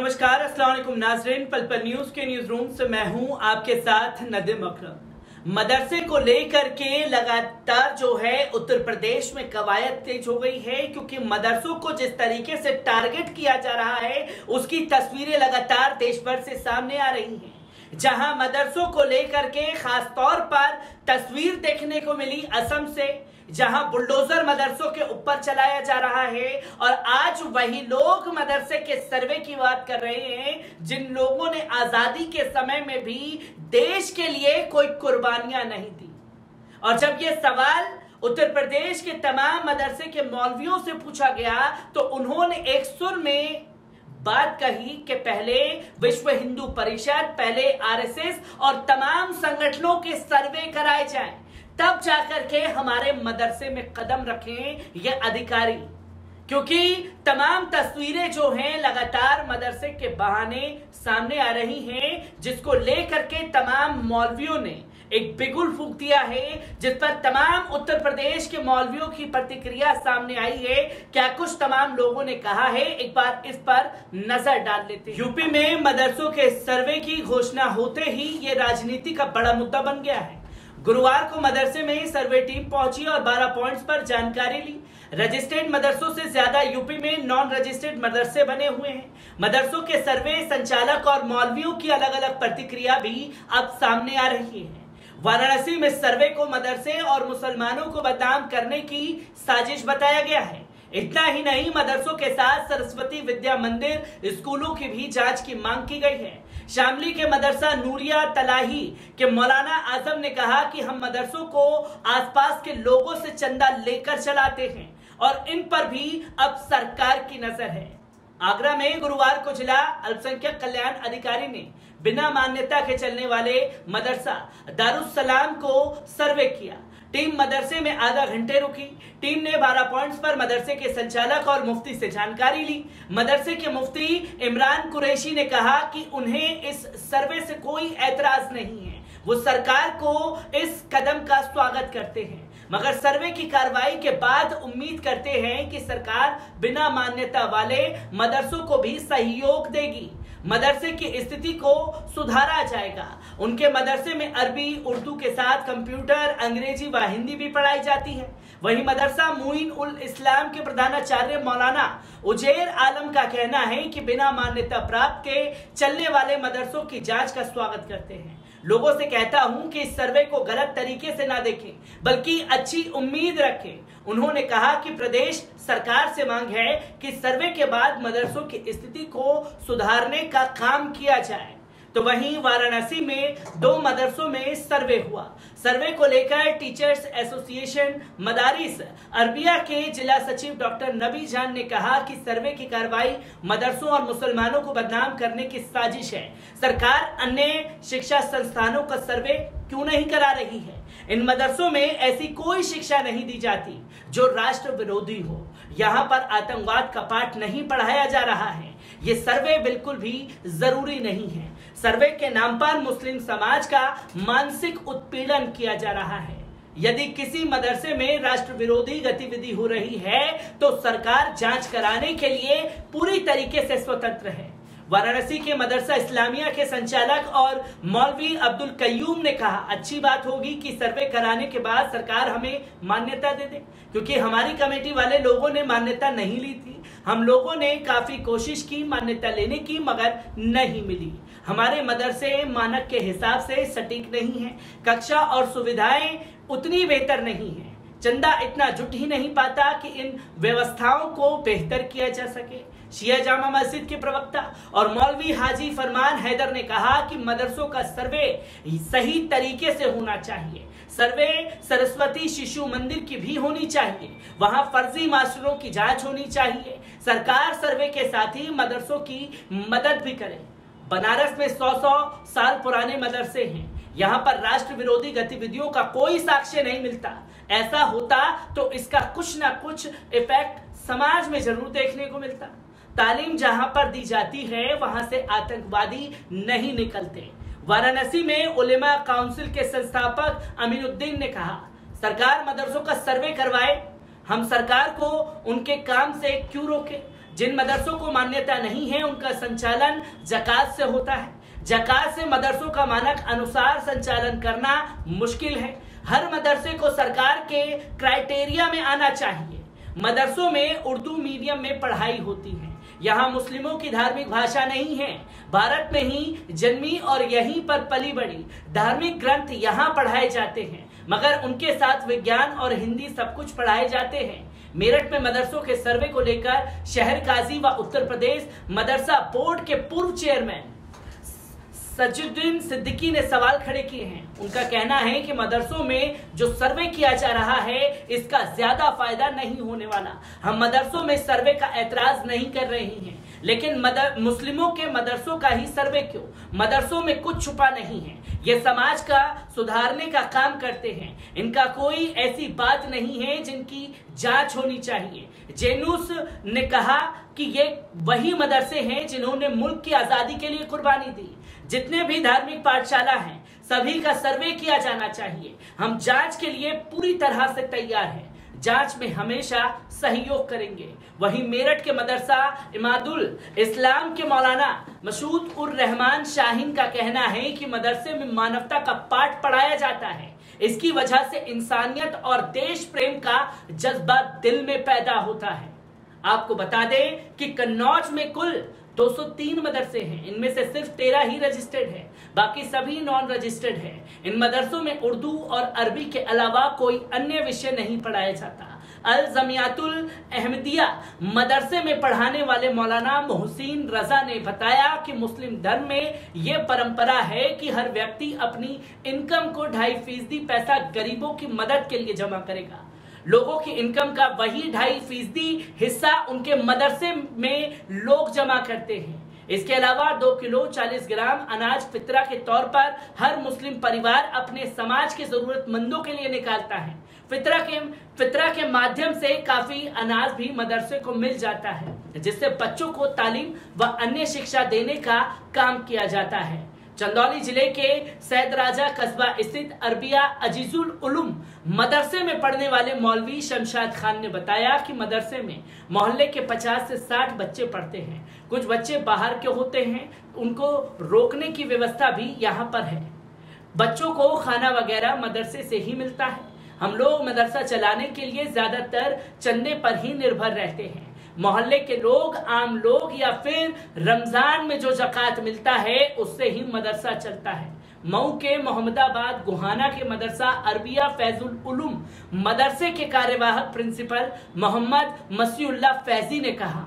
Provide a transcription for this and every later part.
नमस्कार, अस्सलाम वालेकुम नाज़रीन। पल पल न्यूज के न्यूज रूम से मैं हूं आपके साथ नदीम अकरम। मदरसे को लेकर के लगातार जो है उत्तर प्रदेश में कवायद तेज हो गई है, क्योंकि मदरसों को जिस तरीके से टारगेट किया जा रहा है उसकी तस्वीरें लगातार देश भर से सामने आ रही हैं। जहां मदरसों को लेकर के खास तौर पर तस्वीर देखने को मिली असम से, जहां बुलडोजर मदरसों के ऊपर चलाया जा रहा है। और आज वही लोग मदरसे के सर्वे की बात कर रहे हैं जिन लोगों ने आजादी के समय में भी देश के लिए कोई कुर्बानियां नहीं दी। और जब यह सवाल उत्तर प्रदेश के तमाम मदरसे के मौलवियों से पूछा गया तो उन्होंने एक सुर में बात कही कि पहले विश्व हिंदू परिषद, पहले आरएसएस और तमाम संगठनों के सर्वे कराए जाएं, तब जाकर के हमारे मदरसे में कदम रखें ये अधिकारी। क्योंकि तमाम तस्वीरें जो हैं लगातार मदरसे के बहाने सामने आ रही हैं, जिसको लेकर के तमाम मौलवियों ने एक बिगुल फूंक दिया है, जिस पर तमाम उत्तर प्रदेश के मौलवियों की प्रतिक्रिया सामने आई है। क्या कुछ तमाम लोगों ने कहा है, एक बार इस पर नजर डाल लेते हैं। यूपी में मदरसों के सर्वे की घोषणा होते ही ये राजनीति का बड़ा मुद्दा बन गया है। गुरुवार को मदरसे में सर्वे टीम पहुंची और 12 पॉइंट्स पर जानकारी ली। रजिस्टर्ड मदरसों से ज्यादा यूपी में नॉन रजिस्टर्ड मदरसे बने हुए हैं। मदरसों के सर्वे संचालक और मौलवियों की अलग अलग प्रतिक्रिया भी अब सामने आ रही है। वाराणसी में सर्वे को मदरसे और मुसलमानों को बदनाम करने की साजिश बताया गया है। इतना ही नहीं, मदरसों के साथ सरस्वती विद्या मंदिर, स्कूलों की भी जांच की मांग की गई है। शामली के मदरसा नूरिया तलाही के मौलाना आजम ने कहा कि हम मदरसों को आसपास के लोगों से चंदा लेकर चलाते हैं और इन पर भी अब सरकार की नजर है। आगरा में गुरुवार को जिला अल्पसंख्यक कल्याण अधिकारी ने बिना मान्यता के चलने वाले मदरसा दारुस्सलाम को सर्वे किया। टीम मदरसे में आधा घंटे रुकी। टीम ने 12 पॉइंट्स पर मदरसे के संचालक और मुफ्ती से जानकारी ली। मदरसे के मुफ्ती इमरान कुरैशी ने कहा कि उन्हें इस सर्वे से कोई ऐतराज नहीं है, वो सरकार को इस कदम का स्वागत करते हैं, मगर सर्वे की कार्रवाई के बाद उम्मीद करते हैं कि सरकार बिना मान्यता वाले मदरसों को भी सहयोग देगी, मदरसे की स्थिति को सुधारा जाएगा। उनके मदरसे में अरबी, उर्दू के साथ कंप्यूटर, अंग्रेजी व हिंदी भी पढ़ाई जाती है। वहीं मदरसा मुइन उल इस्लाम के प्रधानाचार्य मौलाना उजैर आलम का कहना है कि बिना मान्यता प्राप्त के चलने वाले मदरसों की जांच का स्वागत करते हैं। लोगों से कहता हूं कि इस सर्वे को गलत तरीके से ना देखें, बल्कि अच्छी उम्मीद रखें। उन्होंने कहा कि प्रदेश सरकार से मांग है कि सर्वे के बाद मदरसों की स्थिति को सुधारने का काम किया जाए। तो वहीं वाराणसी में 2 मदरसों में सर्वे हुआ। सर्वे को लेकर टीचर्स एसोसिएशन मदारिस अरबिया के जिला सचिव डॉक्टर नबी जान ने कहा कि सर्वे की कार्रवाई मदरसों और मुसलमानों को बदनाम करने की साजिश है। सरकार अन्य शिक्षा संस्थानों का सर्वे क्यों नहीं करा रही है? इन मदरसों में ऐसी कोई शिक्षा नहीं दी जाती जो राष्ट्र विरोधी हो। यहाँ पर आतंकवाद का पाठ नहीं पढ़ाया जा रहा है। ये सर्वे बिल्कुल भी जरूरी नहीं है। सर्वे के नाम पर मुस्लिम समाज का मानसिक उत्पीड़न किया जा रहा है। यदि किसी मदरसे में राष्ट्र विरोधी गतिविधि हो रही है तो सरकार जांच कराने के लिए पूरी तरीके से स्वतंत्र है। वाराणसी के मदरसा इस्लामिया के संचालक और मौलवी अब्दुल कयूम ने कहा, अच्छी बात होगी कि सर्वे कराने के बाद सरकार हमें मान्यता दे दे, क्योंकि हमारी कमेटी वाले लोगों ने मान्यता नहीं ली थी। हम लोगों ने काफी कोशिश की मान्यता लेने की, मगर नहीं मिली। हमारे मदरसे मानक के हिसाब से सटीक नहीं है, कक्षा और सुविधाएं उतनी बेहतर नहीं है, चंदा इतना जुट ही नहीं पाता कि इन व्यवस्थाओं को बेहतर किया जा सके। शिया जामा मस्जिद के प्रवक्ता और मौलवी हाजी फरमान हैदर ने कहा कि मदरसों का सर्वे सही तरीके से होना चाहिए। सर्वे सरस्वती शिशु मंदिर की भी होनी चाहिए, वहां फर्जी मास्टरों की जांच होनी चाहिए। सरकार सर्वे के साथ ही मदरसों की मदद भी करे। बनारस में 100 साल पुराने मदरसे हैं, यहाँ पर राष्ट्र विरोधी गतिविधियों का कोई साक्ष्य नहीं मिलता। ऐसा होता तो इसका कुछ ना कुछ इफेक्ट समाज में जरूर देखने को मिलता। तालीम जहां पर दी जाती है वहां से आतंकवादी नहीं निकलते। वाराणसी में उलेमा काउंसिल के संस्थापक अमीनुद्दीन ने कहा, सरकार मदरसों का सर्वे करवाए, हम सरकार को उनके काम से क्यों रोके? जिन मदरसों को मान्यता नहीं है उनका संचालन ज़कात से होता है। ज़कात से मदरसों का मानक अनुसार संचालन करना मुश्किल है। हर मदरसे को सरकार के क्राइटेरिया में आना चाहिए। मदरसों में उर्दू मीडियम में पढ़ाई होती है। यहाँ मुस्लिमों की धार्मिक भाषा नहीं है। भारत में ही जन्मी और यहीं पर पली बड़ी। धार्मिक ग्रंथ यहाँ पढ़ाए जाते हैं, मगर उनके साथ विज्ञान और हिंदी सब कुछ पढ़ाए जाते हैं। मेरठ में मदरसों के सर्वे को लेकर शहर काजी व उत्तर प्रदेश मदरसा बोर्ड के पूर्व चेयरमैन सजुद्दीन सिद्दीकी ने सवाल खड़े किए हैं। उनका कहना है कि मदरसों में जो सर्वे किया जा रहा है इसका ज्यादा फायदा नहीं होने वाला। हम मदरसों में सर्वे का ऐतराज नहीं कर रहे हैं, लेकिन मुस्लिमों के मदरसों का ही सर्वे क्यों? मदरसों में कुछ छुपा नहीं है। ये समाज का सुधारने का काम करते हैं। इनका कोई ऐसी बात नहीं है जिनकी जांच होनी चाहिए। जेनूस ने कहा कि ये वही मदरसे हैं जिन्होंने मुल्क की आजादी के लिए कुर्बानी दी। जितने भी धार्मिक पाठशाला हैं सभी का सर्वे किया जाना चाहिए। हम जांच के लिए पूरी तरह से तैयार हैं। जांच में हमेशा सहयोग करेंगे। वहीं मेरठ के मदरसा इमादुल इस्लाम के मौलाना मसूद उर रहमान शाहीन का कहना है कि मदरसे में मानवता का पाठ पढ़ाया जाता है। इसकी वजह से इंसानियत और देश प्रेम का जज्बा दिल में पैदा होता है। आपको बता दें कि कन्नौज में कुल 203 मदरसे हैं। इनमें से सिर्फ 13 ही रजिस्टर्ड है, बाकी सभी नॉन रजिस्टर्ड है। इन मदरसों में उर्दू और अरबी के अलावा कोई अन्य विषय नहीं पढ़ाया जाता। अल जमियातुल अहमदिया मदरसे में पढ़ाने वाले मौलाना मोहसिन रजा ने बताया कि मुस्लिम धर्म में यह परंपरा है कि हर व्यक्ति अपनी इनकम को 2.5% पैसा गरीबों की मदद के लिए जमा करेगा। लोगों की इनकम का वही 2.5% हिस्सा उनके मदरसे में लोग जमा करते हैं। इसके अलावा 2 किलो 40 ग्राम अनाज फितरा के तौर पर हर मुस्लिम परिवार अपने समाज के जरूरतमंदों के लिए निकालता है। फितरा के माध्यम से काफी अनाज भी मदरसे को मिल जाता है, जिससे बच्चों को तालीम व अन्य शिक्षा देने का काम किया जाता है। चंदौली जिले के सैद राजा कस्बा स्थित अरबिया अजीजुल उलूम मदरसे में पढ़ने वाले मौलवी शमशाद खान ने बताया कि मदरसे में मोहल्ले के 50 से 60 बच्चे पढ़ते हैं। कुछ बच्चे बाहर के होते हैं, उनको रोकने की व्यवस्था भी यहाँ पर है। बच्चों को खाना वगैरह मदरसे से ही मिलता है। हम लोग मदरसा चलाने के लिए ज्यादातर चंदे पर ही निर्भर रहते हैं। मोहल्ले के लोग, आम लोग या फिर रमजान में जो ज़कात मिलता है उससे ही मदरसा चलता है। मऊ के मोहम्मदाबाद गुहाना के मदरसा अरबिया फैजुल उलूम मदरसे के कार्यवाहक प्रिंसिपल मोहम्मद मसीउल्लाह फैजी ने कहा,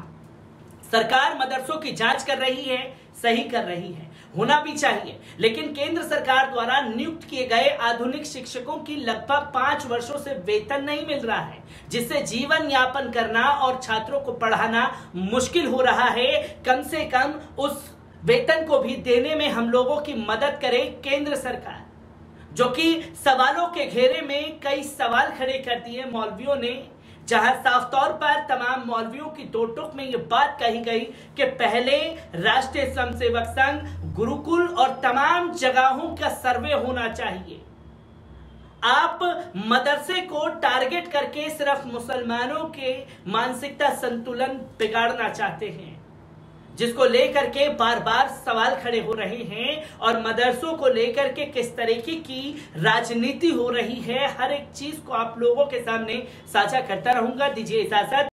सरकार मदरसों की जांच कर रही है, सही कर रही है, होना भी चाहिए, लेकिन केंद्र सरकार द्वारा नियुक्त किए गए आधुनिक शिक्षकों की लगभग 5 वर्षों से वेतन नहीं मिल रहा है, जिससे जीवन यापन करना और छात्रों को पढ़ाना मुश्किल हो रहा है। कम से कम उस वेतन को भी देने में हम लोगों की मदद करे केंद्र सरकार। जो कि सवालों के घेरे में कई सवाल खड़े कर दिए मौलवियों ने, जहां साफ तौर पर तमाम मौलवियों की दो टूक में ये बात कही गई कि पहले राष्ट्रीय स्वयंसेवक संघ, गुरुकुल और तमाम जगहों का सर्वे होना चाहिए। आप मदरसे को टारगेट करके सिर्फ मुसलमानों के मानसिकता संतुलन बिगाड़ना चाहते हैं, जिसको लेकर के बार बार सवाल खड़े हो रहे हैं और मदरसों को लेकर के किस तरीके की राजनीति हो रही है, हर एक चीज को आप लोगों के सामने साझा करता रहूंगा। दीजिए इजाजत।